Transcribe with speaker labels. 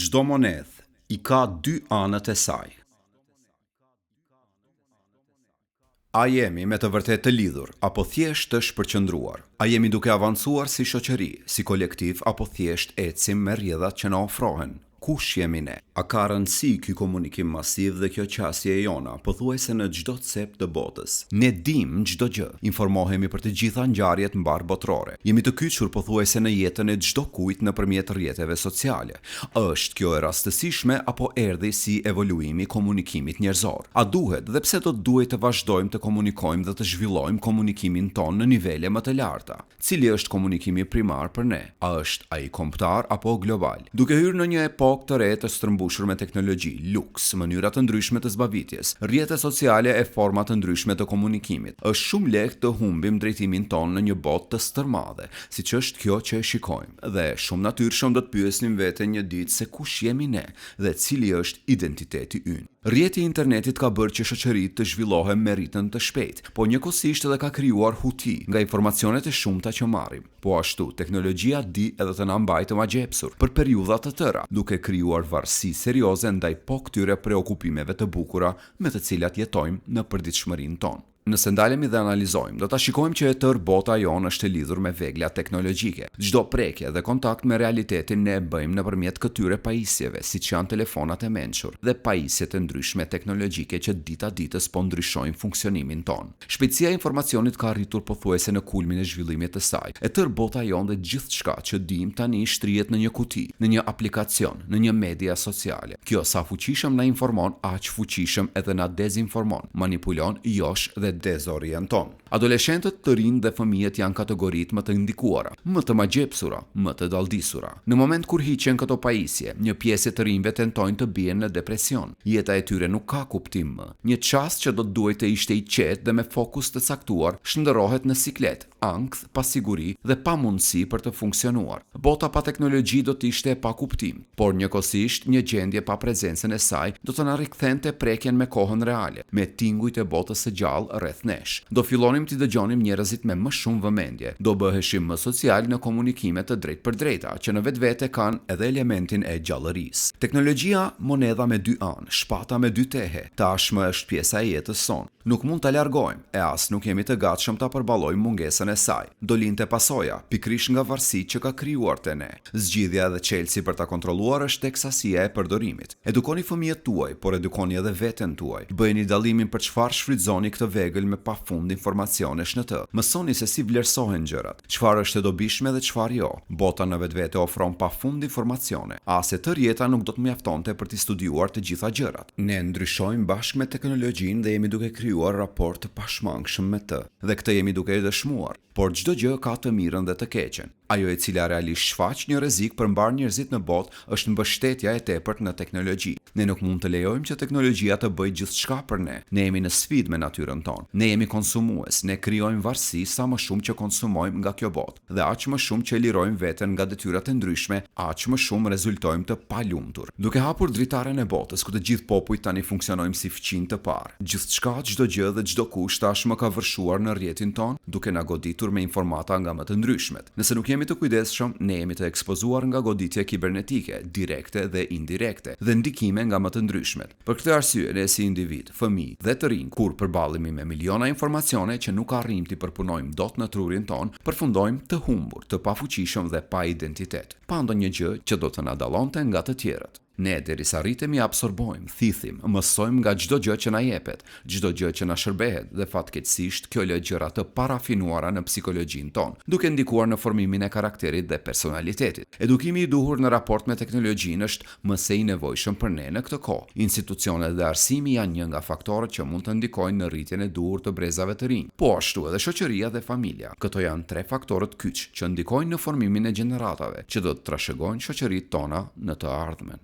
Speaker 1: Çdo monedhë i ka dy anët e saj. A jemi me të vërtetë të lidhur, apo thjesht të shpërqendruar? A jemi duke avancuar si shoqëri, si kolektiv, apo thjesht ecim me rrjedhat që na ofrohen? Kush jemi ne? A ka rëndësi ky komunikim masiv dhe kjo qasje e jona, pothuajse në çdo cep të botës? Ne dim çdo gjë, informohemi për të gjitha ngjarjet mbar botërore. Jemi të kyçur pothuajse në jetën e çdo kujt nëpërmjet rrjeteve sociale. Është kjo e rastësishme apo erdhi si evoluimi i komunikimit njerëzor? A duhet dhe pse do të duhet të vazhdojmë të komunikojmë dhe të zhvillojmë komunikimin ton në nivele më të larta? Cili është komunikimi primar për ne? A është ai kombëtar apo global? Duke hyrë në një epokë të re të strëmbushur me teknologji, luks, mënyra të ndryshme të zbavitjes, rrjete sociale e forma të ndryshme të komunikimit, është shumë lehtë të humbim drejtimin ton në një botë të stërmadhe, siç është kjo që e shikojmë. Dhe shumë natyrshëm do të pyesnim veten një ditë se kush jemi ne dhe cili është identiteti ynë. Rrjeti i internetit ka bërë që shoqëritë të zhvillohen me ritëm të shpejtë, por njëkohësisht edhe ka krijuar huti nga informacionet e shumta që marrim. Po ashtu, teknologjia di edhe të na mbajë të magjepsur për periudha të tëra, duke krijuar varësi serioze ndaj po këtyre preokupimeve të bukura me të cilat jetojmë në përditshmërinë tonë. Nëse ndalemi dhe analizojmë, do ta shikojmë që e tërë bota jonë është e lidhur me vegla teknologjike. Çdo prekje dhe kontakt me realitetin ne e bëjmë nëpërmjet këtyre pajisjeve, siç janë telefonat e mençur dhe pajisjet e ndryshme teknologjike që dita ditës po ndryshojnë funksionimin ton. Shpejtësia e informacionit ka arritur pothuajse në kulmin e zhvillimit të saj. E tërë bota jonë dhe gjithçka që dim tani shtrihet në një kuti, në një aplikacion, në një media sociale. Kjo sa fuqishëm na informon, aq fuqishëm edhe na dezinformon, manipulon, josh dhe dezorienton. Adoleshentët, të rinj dhe fëmijët janë kategoritë më të ndikuara, më të magjepsura, më të dalldisura. Në moment kur hiqen këto pajisje, një pjesë të rinjve tentojnë të bien në depresion. Jeta e tyre nuk ka kuptim më. Një çast që do të duhej të ishte i qetë dhe me fokus të caktuar, shndërrohet në siklet, ankth, pasiguri dhe pa mundësi për të funksionuar. Bota pa teknologji do të ishte e pa kuptim, por njëkohësisht një gjendje pa prezencën e saj do të na rikthente prekjen me kohën reale, me tingujt e botës së gjallë rreth nesh. Do fillonim të dëgjonim njerëzit me më shumë vëmendje. Do bëheshim më social në komunikime të drejtpërdrejta, që në vetvete kanë edhe elementin e gjallërisë. Teknologjia, monedha me dy anë, shpata me dy tehe, tashmë është pjesa e jetës sonë. Nuk mund ta largojmë, e as nuk jemi të gatshëm ta përballojmë mungesën e saj. Do linte pasoja, pikërisht nga varësitë që ka krijuar te ne. Zgjidhja dhe çelësi për ta kontrolluar është tek sasia e përdorimit. Edukoni fëmijët tuaj, por edukoni edhe veten tuaj. Bëjeni dallimin për çfarë shfrytëzoni këtë vegël me pafund informacionesh në të. Mësoni se si vlerësohen gjërat, çfarë është e dobishme dhe çfarë jo. Bota në vetvete ofron pafund informacione. As e tërë jeta nuk do të mjaftonte për të studiuar të gjitha gjërat. Ne ndryshojmë bashkë me teknologjinë dhe jemi duke krijuar raport të pashmangshëm me të. Dhe këtë jemi duke e dëshmuar. Por çdo gjë ka të mirën dhe të keqen. Ajo e cila realisht shfaq një rrezik për mbar njerëzit në botë është mbështetja e tepërt në teknologji. Ne nuk mund të lejojmë që teknologjia të bëjë gjithçka për ne. Ne jemi në sfidë me natyrën tonë. Ne jemi konsumues, ne krijojmë varësi sa më shumë që konsumojmë nga kjo botë. Dhe aq më shumë që lirojmë veten nga detyrat e ndryshme, aq më shumë rezultojmë të palumtur. Duke hapur dritaren e botës, ku të gjithë popujt tani funksionojmë si fëqinj të parë. Gjithçka, çdo gjë dhe çdo kush tashmë ka vërshuar në rrjetin ton, duke na goditur me informata nga më të ndryshmet. Nëse nuk jemi të kujdesshëm, ne jemi të ekspozuar nga goditje kibernetike, direkte dhe indirekte, dhe ndikime nga më të ndryshmet. Për këtë arsye, ne si individ, fëmijë dhe të rinj, kur përballemi me miliona informacione që nuk arrim t'i përpunojmë dot në trurin ton, përfundojmë të humbur, të pafuqishëm dhe pa identitet, pa ndonjë gjë që do të na dallonte nga të tjerët. Ne derisa rritemi absorbojmë, thithim, mësojmë nga çdo gjë që na jepet, çdo gjë që na shërbehet dhe fatkeqësisht kjo lë gjëra të parafinuara në psikologjinë tonë, duke ndikuar në formimin e karakterit dhe personalitetit. Edukimi i duhur në raport me teknologjinë është më së i nevojshëm për ne në këtë kohë. Institucionet dhe arsimi janë një nga faktorët që mund të ndikojnë në rritjen e duhur të brezave të rinj, po ashtu edhe shoqëria dhe familja. Këto janë tre faktorët kyç që ndikojnë në formimin e gjeneratave që do të trashëgojnë shoqëritë tona në të ardhmen.